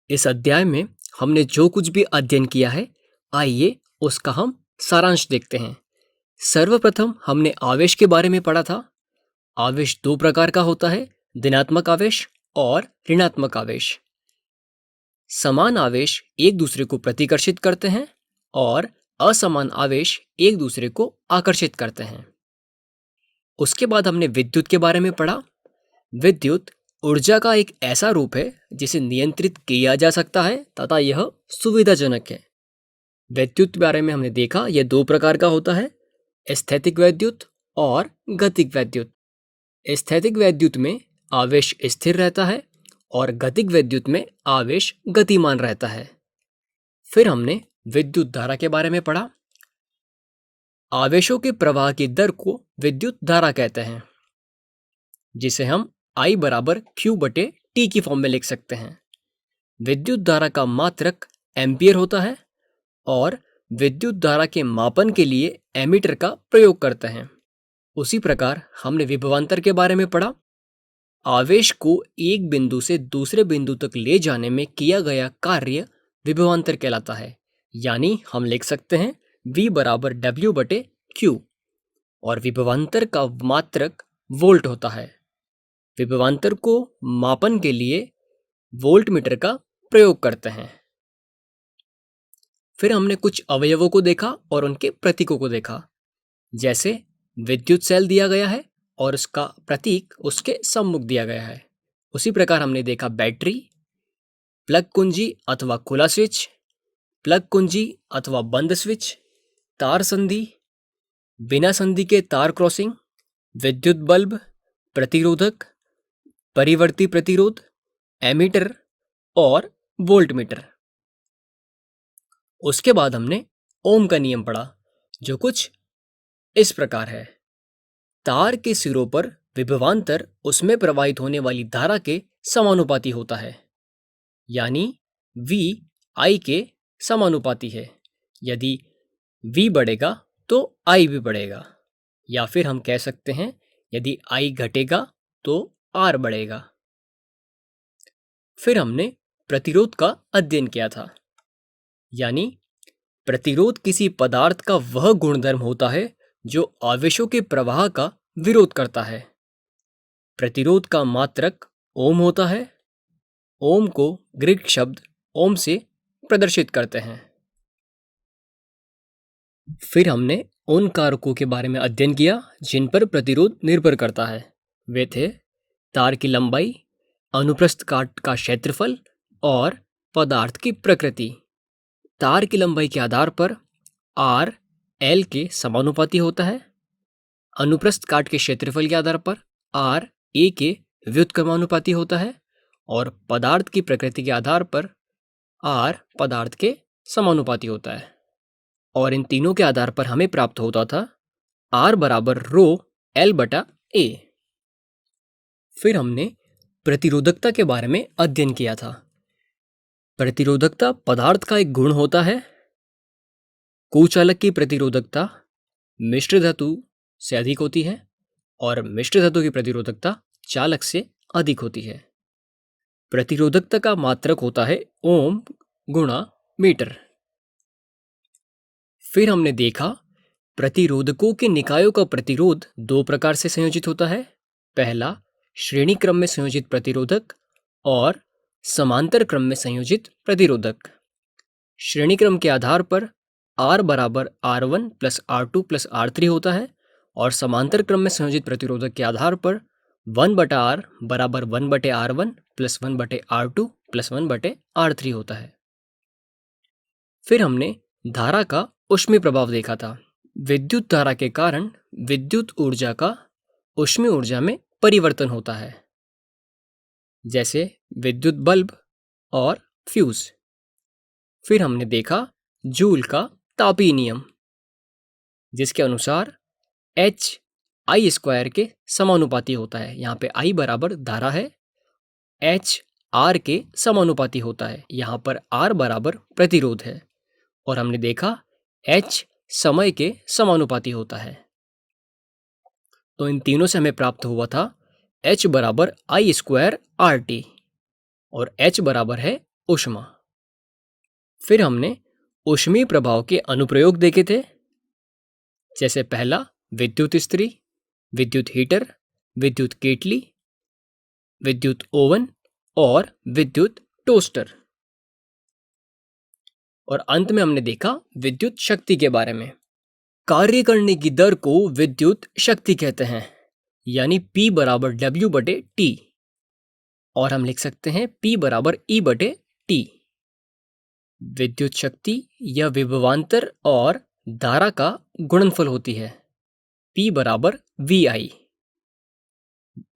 इस अध्याय में हमने जो कुछ भी अध्ययन किया है, आइए उसका हम सारांश देखते हैं। सर्वप्रथम हमने आवेश के बारे में पढ़ा था। आवेश दो प्रकार का होता है, धनात्मक आवेश और ऋणात्मक आवेश। समान आवेश एक दूसरे को प्रतिकर्षित करते हैं और असमान आवेश एक दूसरे को आकर्षित करते हैं। उसके बाद हमने विद्युत के बारे में पढ़ा। विद्युत ऊर्जा का एक ऐसा रूप है जिसे नियंत्रित किया जा सकता है तथा यह सुविधाजनक है। विद्युत के बारे में हमने देखा, यह दो प्रकार का होता है, स्थैतिक विद्युत और गतिक विद्युत। स्थैतिक विद्युत में आवेश स्थिर रहता है और गतिक विद्युत में आवेश गतिमान रहता है। फिर हमने विद्युत धारा के बारे में पढ़ा। आवेशों के प्रवाह की दर को विद्युत धारा कहते हैं, जिसे हम I बराबर Q बटे T की फॉर्म में लिख सकते हैं। विद्युत धारा का मात्रक एम्पियर होता है और विद्युत धारा के मापन के लिए एमीटर का प्रयोग करते हैं। उसी प्रकार हमने विभवांतर के बारे में पढ़ा। आवेश को एक बिंदु से दूसरे बिंदु तक ले जाने में किया गया कार्य विभवांतर कहलाता है। यानी हम लिख सकते हैं V बराबर W बटे Q, और विभवांतर का मात्रक वोल्ट होता है। विभवांतर को मापन के लिए वोल्ट मीटर का प्रयोग करते हैं। फिर हमने कुछ अवयवों को देखा और उनके प्रतीकों को देखा। जैसे विद्युत सेल दिया गया है और उसका प्रतीक उसके सम्मुख दिया गया है। उसी प्रकार हमने देखा बैटरी, प्लग कुंजी अथवा खुला स्विच, प्लग कुंजी अथवा बंद स्विच, तार संधि, बिना संधि के तार क्रॉसिंग, विद्युत बल्ब, प्रतिरोधक, परिवर्ती प्रतिरोध, एमीटर और वोल्ट मीटर। उसके बाद हमने ओम का नियम पढ़ा, जो कुछ इस प्रकार है। तार के सिरों पर विभवांतर उसमें प्रवाहित होने वाली धारा के समानुपाती होता है, यानी V I के समानुपाती है। यदि V बढ़ेगा तो I भी बढ़ेगा, या फिर हम कह सकते हैं यदि I घटेगा तो R बढ़ेगा। फिर हमने प्रतिरोध का अध्ययन किया था, यानी प्रतिरोध किसी पदार्थ का वह गुणधर्म होता है जो आवेशों के प्रवाह का विरोध करता है। प्रतिरोध का मात्रक ओम होता है। ओम को ग्रीक शब्द ओम से प्रदर्शित करते हैं। फिर हमने उन कारकों के बारे में अध्ययन किया जिन पर प्रतिरोध निर्भर करता है। वे थे तार की लंबाई, अनुप्रस्थ काट का क्षेत्रफल और पदार्थ की प्रकृति। तार की लंबाई के आधार पर R L के समानुपाती होता है। अनुप्रस्थ काट के क्षेत्रफल के आधार पर R A के व्युत्क्रमानुपाती होता है और पदार्थ की प्रकृति के आधार पर R पदार्थ के समानुपाती होता है। और इन तीनों के आधार पर हमें प्राप्त होता था R बराबर रो L बटा A। फिर हमने प्रतिरोधकता के बारे में अध्ययन किया था। प्रतिरोधकता पदार्थ का एक गुण होता है। कुचालक की प्रतिरोधकता मिश्र धातु से अधिक होती है और मिश्र धातु की प्रतिरोधकता चालक से अधिक होती है। प्रतिरोधकता का मात्रक होता है ओम गुणा मीटर। फिर हमने देखा प्रतिरोधकों के निकायों का प्रतिरोध दो प्रकार से संयोजित होता है। पहला श्रेणी क्रम में संयोजित प्रतिरोधक और समांतर क्रम में संयोजित प्रतिरोधक। श्रेणी क्रम के आधार पर R बराबर R1 plus R2 plus R3 होता है और समांतर क्रम में संयोजित प्रतिरोधक के आधार पर 1 बटा R बराबर 1 बटे R1 प्लस 1 बटे R2 प्लस 1 बटे R3 होता है। फिर हमने धारा का ऊष्मीय प्रभाव देखा था। विद्युत धारा के कारण विद्युत ऊर्जा का ऊष्मीय ऊर्जा में परिवर्तन होता है, जैसे विद्युत बल्ब और फ्यूज। फिर हमने देखा जूल का तापीय नियम, जिसके अनुसार H I स्क्वायर के समानुपाती होता है। यहाँ पे I बराबर धारा है, H R के समानुपाती होता है। यहाँ पर R बराबर प्रतिरोध है और हमने देखा H समय के समानुपाती होता है। तो इन तीनों से हमें प्राप्त हुआ था H बराबर I स्क्वायर RT और H बराबर है ऊष्मा। फिर हमने ऊष्मीय प्रभाव के अनुप्रयोग देखे थे, जैसे पहला विद्युत इस्त्री, विद्युत हीटर, विद्युत केतली, विद्युत ओवन और विद्युत टोस्टर। और अंत में हमने देखा विद्युत शक्ति के बारे में। कार्य करने की दर को विद्युत शक्ति कहते हैं, यानी P बराबर W/T, और हम लिख सकते हैं P बराबर E/T। विद्युत शक्ति यह विभवांतर और धारा का गुणनफल होती है, P बराबर VI।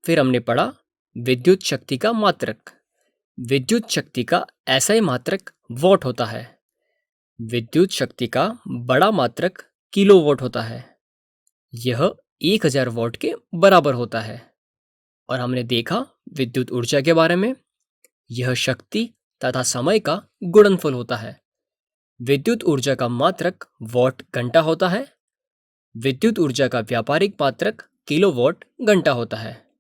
फिर हमने पढ़ा विद्युत शक्ति का मात्रक। विद्युत शक्ति का SI मात्रक वॉट होता है। विद्युत शक्ति का बड़ा मात्रक किलोवाट होता है। यह 1000 वॉट के बराबर होता है। और हमने देखा विद्युत ऊर्जा के बारे में। यह शक्ति तथा समय का गुणनफल होता है। विद्युत ऊर्जा का मात्रक वॉट घंटा होता है। विद्युत ऊर्जा का व्यापारिक मात्रक किलोवाट घंटा होता है।